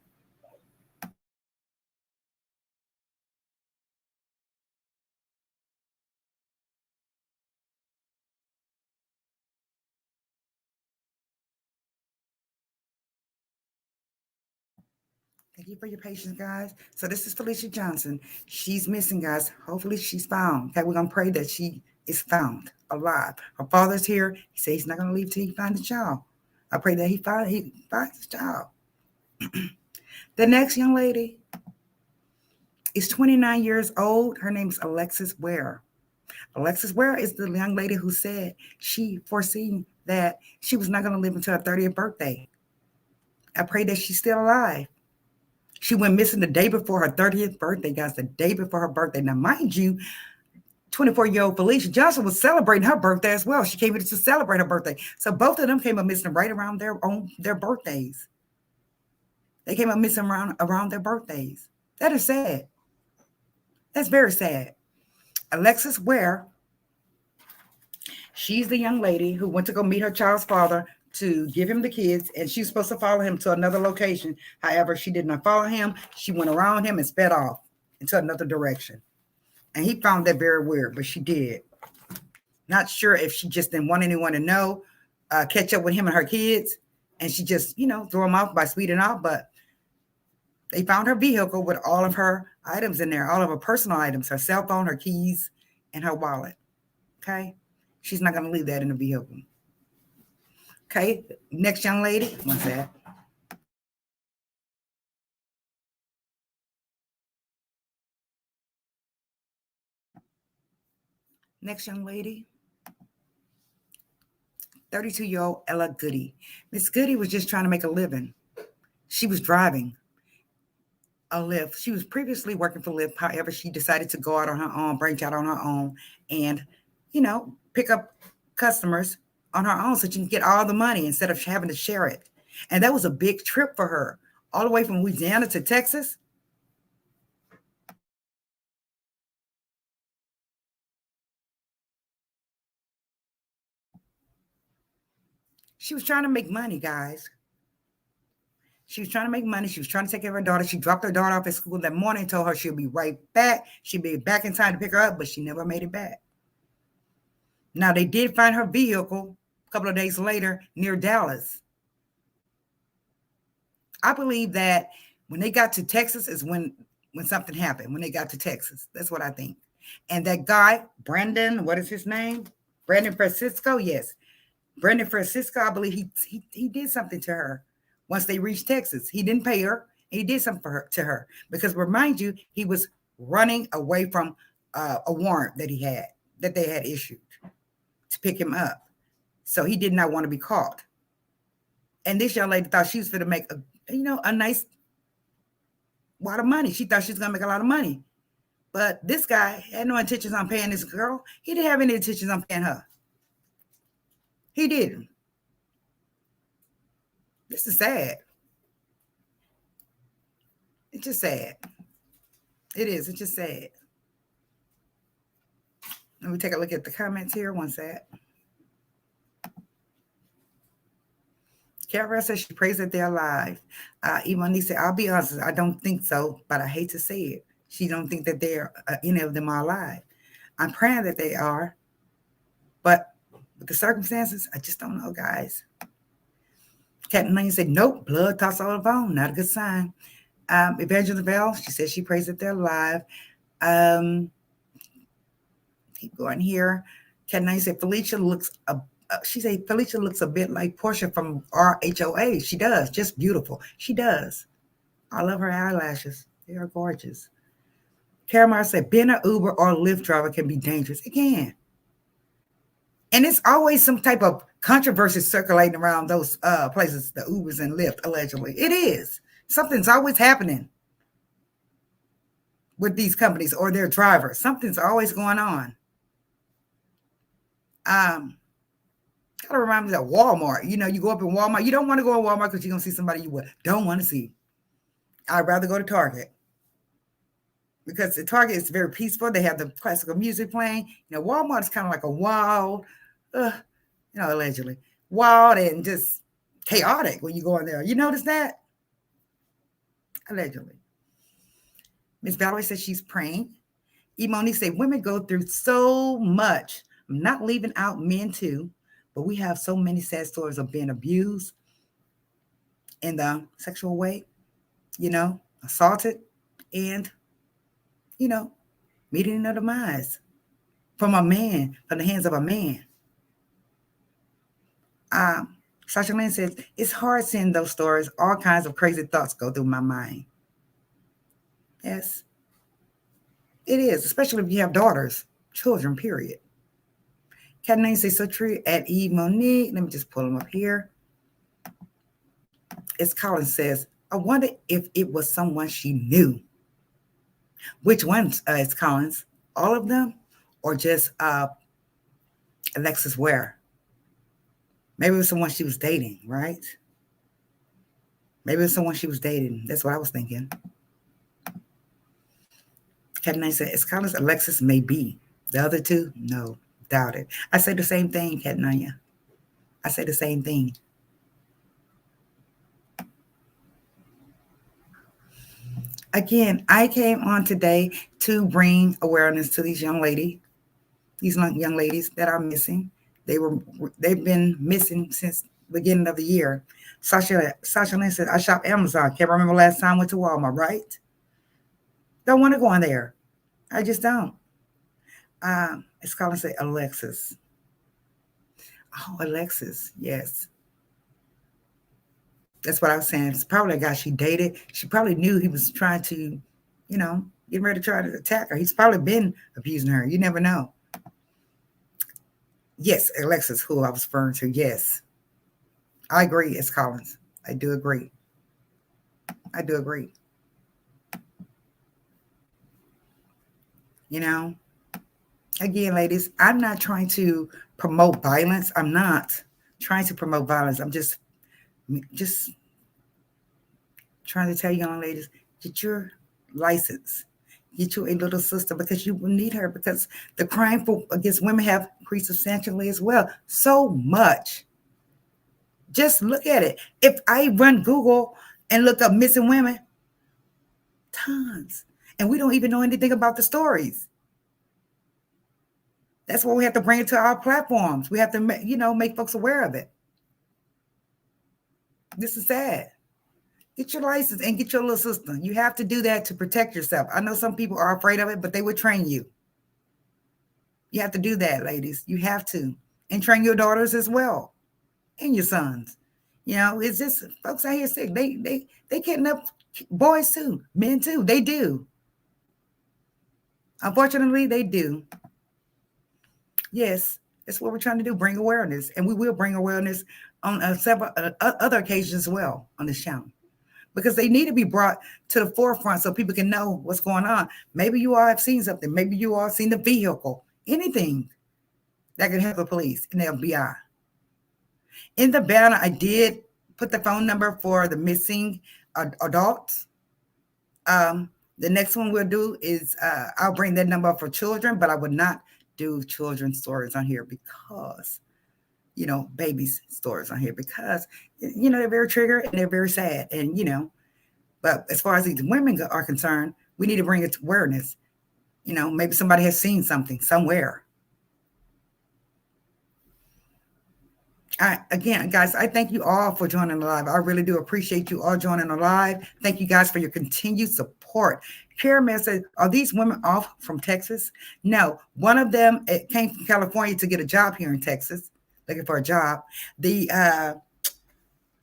Thank you for your patience, guys. So this is Felicia Johnson. She's missing, guys. Hopefully she's found. Okay, we're going to pray that she is found alive. Her father's here. He said he's not going to leave till he finds the child. I pray that he finds his child. The next young lady is 29 years old. Her name is Alexis Ware. Alexis Ware is the young lady who said she foreseen that she was not going to live until her 30th birthday. I pray that she's still alive. She went missing the day before her 30th birthday, guys, the day before her birthday. Now, mind you, 24-year-old Felicia Johnson was celebrating her birthday as well. She came in to celebrate her birthday. So both of them came up missing right around their birthdays. They came up missing around their birthdays. That is sad. That's very sad. Alexis Ware, she's the young lady who went to go meet her child's father to give him the kids, and she's supposed to follow him to another location. However, she did not follow him. She went around him and sped off into another direction. And he found that very weird, but she did. Not sure if she just didn't want anyone to know, catch up with him and her kids, and she just, threw him off by speeding off. But they found her vehicle with all of her items in there, all of her personal items, her cell phone, her keys, and her wallet. Okay? She's not going to leave that in the vehicle. Okay, next young lady. What's that? Next young lady, 32-year-old Ella Goody. Miss Goody was just trying to make a living. She was driving. a Lyft. She was previously working for Lyft. However, she decided to go out on her own, branch out on her own, and, pick up customers on her own so she can get all the money instead of having to share it. And that was a big trip for her, all the way from Louisiana to Texas. She was trying to make money, guys. She was trying to make money. She was trying to take care of her daughter. She dropped her daughter off at school that morning, told her she'll be right back. She'd be back in time to pick her up, but she never made it back. Now, they did find her vehicle a couple of days later near Dallas. I believe that when they got to Texas is when something happened, when they got to Texas. That's what I think. And that guy, Brandon, what is his name? Brandon Francisco, yes. Brandon Francisco, I believe he did something to her once they reached Texas. He didn't pay her. He did something to her. Because remind you, he was running away from a warrant that they had issued to pick him up. So he did not want to be caught. And this young lady thought she was going to make a nice wad of money. She thought she was going to make a lot of money. But this guy had no intentions on paying this girl. He didn't have any intentions on paying her. He didn't. This is sad. It's just sad. It is. It's just sad. Let me take a look at the comments here. One sec. Carol says she prays that they're alive. Imani said, I'll be honest, I don't think so, but I hate to say it. She don't think that they're any of them are alive. I'm praying that they are, but with the circumstances, I just don't know, guys. Captain Lane said, nope, blood tossed on the bone, not a good sign. Evangelist Bell, she says she prays that they're alive. Keep going here. Captain Lane said, Felicia looks a bit like Portia from RHOA. She does, just beautiful. She does. I love her eyelashes. They are gorgeous. Caramar said, being an Uber or Lyft driver can be dangerous. It can. And it's always some type of controversy circulating around those places, the Ubers and Lyft, allegedly. It is. Something's always happening with these companies or their drivers. Something's always going on. Kind of reminds me of Walmart. You go up in Walmart. You don't want to go in Walmart because you're going to see somebody you don't want to see. I'd rather go to Target. Because the Target is very peaceful. They have the classical music playing. Walmart is kind of like a wild, allegedly wild and just chaotic when you go in there. You notice that? Allegedly. Miss Valerie says she's praying. Imoni said women go through so much. I'm not leaving out men too, but we have so many sad stories of being abused in the sexual way, assaulted and meeting a demise from the hands of a man. Sasha Lynn says, it's hard seeing those stories. All kinds of crazy thoughts go through my mind. Yes, it is, especially if you have daughters, children, period. Catalina says, so true at Eve Monique. Let me just pull them up here. As Collins says, I wonder if it was someone she knew. Which ones, is Collins? All of them? Or just Alexis Ware? Maybe it was someone she was dating, right? Maybe it was someone she was dating. That's what I was thinking. Catalina said, as Collins, Alexis may be. The other two? No, doubt it. I say the same thing, Catalina. I say the same thing. Again, I came on today to bring awareness to these young ladies that are missing. They've been missing since the beginning of the year. Sasha Lynn said, I shop Amazon. Can't remember last time I went to Walmart, right? Don't want to go in there. I just don't. It's called say Alexis. Oh, Alexis, yes. That's what I was saying. It's probably a guy she dated. She probably knew he was trying to, get ready to try to attack her. He's probably been abusing her. You never know. Yes, Alexis, who I was referring to. Yes. I agree, it's Collins. I do agree. You know, again, ladies, I'm not trying to promote violence. I'm not trying to promote violence. I'm just trying to tell you, young ladies, get your license, get you a little sister, because you will need her, because the crime against women have increased substantially as well. So much. Just look at it. If I run Google and look up missing women, tons. And we don't even know anything about the stories. That's why we have to bring it to our platforms. We have to, make folks aware of it. This is sad. Get your license and get your little sister. You have to do that to protect yourself. I know some people are afraid of it, but they would train you. You have to do that, ladies. You have to. And train your daughters as well. And your sons. It's just folks out here sick. They kidnap boys too, men too. They do. Unfortunately, they do. Yes, that's what we're trying to do, bring awareness. And we will bring awareness on several other occasions as well on this channel. Because they need to be brought to the forefront so people can know what's going on. Maybe you all have seen something. Maybe you all have seen the vehicle. Anything that can help the police and the FBI. In the banner, I did put the phone number for the missing adults. The next one we'll do is I'll bring that number up for children, but I would not do children's stories on here because, babies' stories on here because, they're very triggered and they're very sad. And, but as far as these women are concerned, we need to bring it to awareness. Maybe somebody has seen something somewhere. Again, guys, I thank you all for joining the live. I really do appreciate you all joining the live. Thank you guys for your continued support. Caramel said, are these women off from Texas? No, one of them came from California to get a job here in Texas, looking for a job. Let's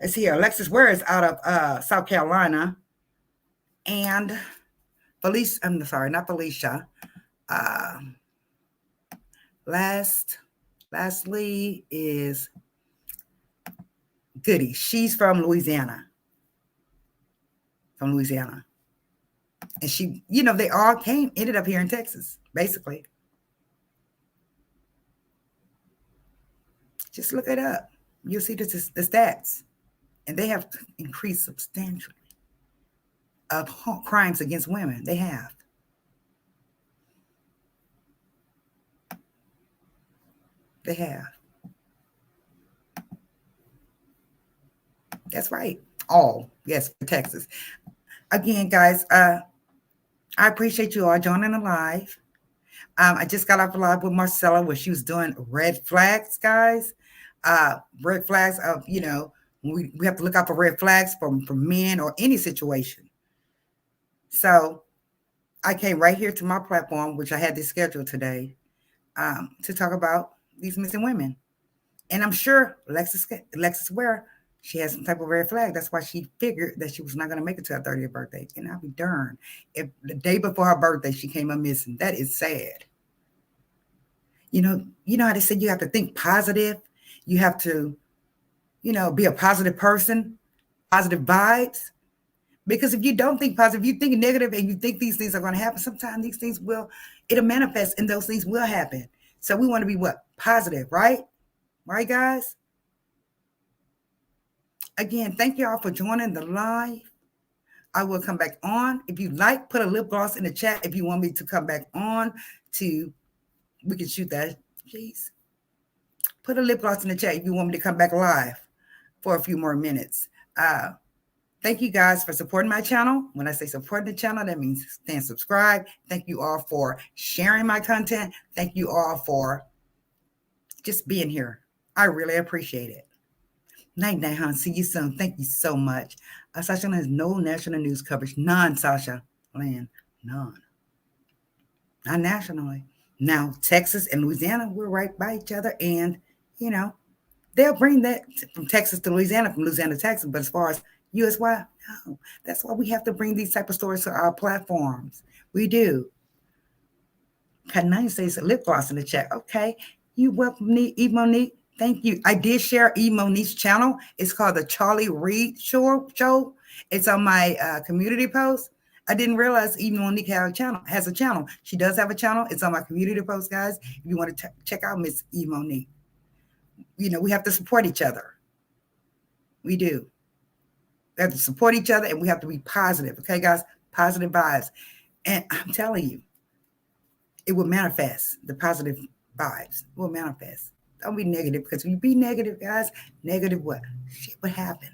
see here, Alexis Ware is out of South Carolina. And Felicia, I'm sorry, not Felicia. Lastly is Goody. She's from Louisiana. And she, they all ended up here in Texas, basically. Just look it up. You'll see the stats. And they have increased substantially of crimes against women. They have. They have. That's right. All. Yes, for Texas. Again, guys, I appreciate you all joining the live. I just got off the live with Marcella where she was doing red flags, guys. Red flags of, we have to look out for red flags from men or any situation. So I came right here to my platform, which I had this scheduled today, to talk about these missing women. And I'm sure Alexis Ware, she has some type of red flag. That's why she figured that she was not going to make it to her 30th birthday. And I'll be darned if the day before her birthday she came up missing. That is sad. You know how they say you have to think positive. You have to, be a positive person, positive vibes. Because if you don't think positive, you think negative and you think these things are going to happen, sometimes these things it'll manifest and those things will happen. So we want to be what? Positive, right? Right, guys? Again, thank you all for joining the live. I will come back on. If you like, put a lip gloss in the chat if you want me to come back on we can shoot that, please. Put a lip gloss in the chat if you want me to come back live for a few more minutes. Thank you guys for supporting my channel. When I say supporting the channel, that means staying subscribed. Thank you all for sharing my content. Thank you all for just being here. I really appreciate it. Night, hon. See you soon. Thank you so much. Sasha has no national news coverage. None, Sasha Land. None. Not nationally. Now, Texas and Louisiana, we're right by each other. And, they'll bring that from Texas to Louisiana, from Louisiana to Texas. But as far as U.S.Y., no. That's why we have to bring these type of stories to our platforms. We do. Kanani says lip gloss in the chat. Okay. You welcome me, E. Monique. Thank you. I did share E. Monique's channel. It's called the Charlie Reed Show. It's on my community post. I didn't realize even Monique has a channel. She does have a channel. It's on my community post, guys. If you want to check out Miss E. Monique. You know, we have to support each other. We do. We have to support each other, and we have to be positive. Okay, guys? Positive vibes. And I'm telling you, it will manifest. The positive vibes will manifest. Don't be negative, because when you be negative, guys, negative what? Shit would happen.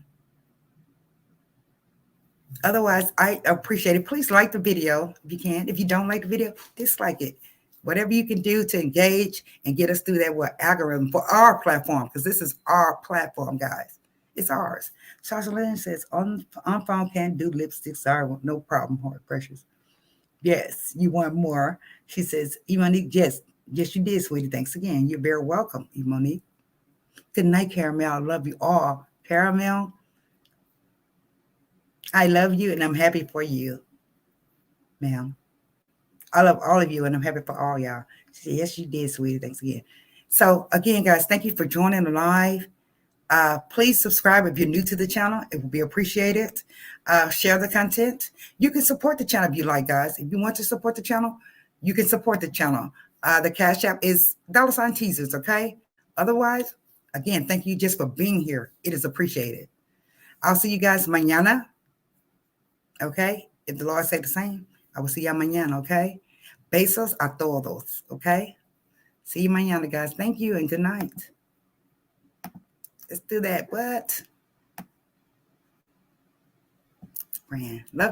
Otherwise, I appreciate it. Please like the video if you can. If you don't like the video, dislike it. Whatever you can do to engage and get us through that algorithm for our platform, because this is our platform, guys. It's ours. Sasha Lynn says, on phone can't do lipstick. Sorry, no problem, heart pressures. Yes, you want more. She says, Monique, yes, you did, sweetie. Thanks again. You're very welcome, Monique. Good night, Caramel. I love you all. Caramel, I love you, and I'm happy for you, ma'am. I love all of you, and I'm happy for all y'all. She said, yes, you did, sweetie. Thanks again. So, again, guys, thank you for joining the live. Please subscribe if you're new to the channel. It would be appreciated. Share the content. You can support the channel if you like, guys. If you want to support the channel, you can support the channel. The Cash App is $ teasers, okay? Otherwise, again, thank you just for being here. It is appreciated. I'll see you guys mañana, okay? If the Lord say the same, I will see y'all mañana, okay? Besos a todos, okay? See you mañana, guys. Thank you and good night. Let's do that. What? Brand. Love you.